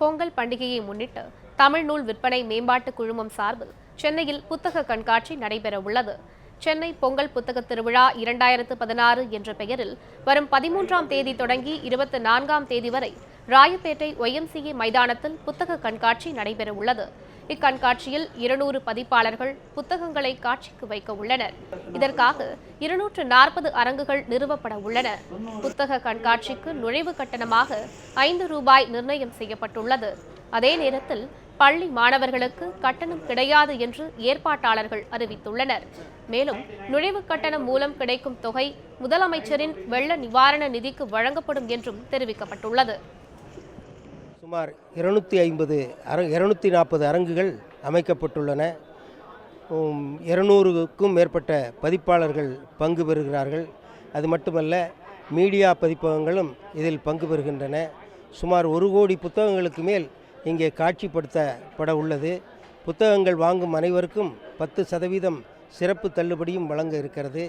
பொங்கல் பண்டிகையை முன்னிட்டு தமிழ் நூல் விற்பனை மேம்பாட்டு குழுமம் சார்பில் சென்னையில் புத்தக கண்காட்சி நடைபெற உள்ளது. சென்னை பொங்கல் புத்தக திருவிழா 2016 என்ற பெயரில் வரும் 13ஆம் தேதி தொடங்கி 24ஆம் தேதி வரை ராயப்பேட்டை YMCA மைதானத்தில் புத்தக கண்காட்சி நடைபெற உள்ளது. இக்கண்காட்சியில் 200 பதிப்பாளர்கள் புத்தகங்களை காட்சிக்கு வைக்க உள்ளனர். இதற்காக 240 அரங்குகள் நிறுவப்பட உள்ளன. புத்தக கண்காட்சிக்கு நுழைவு கட்டணமாக ₹5 நிர்ணயம் செய்யப்பட்டுள்ளது. அதே நேரத்தில் பள்ளி மாணவர்களுக்கு கட்டணம் கிடையாது என்று ஏற்பாட்டாளர்கள் அறிவித்துள்ளனர். மேலும் நுழைவு கட்டணம் மூலம் கிடைக்கும் தொகை முதலமைச்சரின் வெள்ள நிவாரண நிதிக்கு வழங்கப்படும் என்றும் தெரிவிக்கப்பட்டுள்ளது. சுமார் 240 அரங்குகள் அமைக்கப்பட்டுள்ளன. 200க்கும் மேற்பட்ட பதிப்பாளர்கள் பங்கு பெறுகிறார்கள். அது மட்டுமல்ல, மீடியா பதிப்பகங்களும் இதில் பங்கு பெறுகின்றன. சுமார் 1 கோடி புத்தகங்களுக்கு மேல் இங்கே காட்சிப்படுத்தப்பட உள்ளது. புத்தகங்கள் வாங்கும் அனைவருக்கும் 10% சிறப்பு தள்ளுபடியும் வழங்க இருக்கிறது.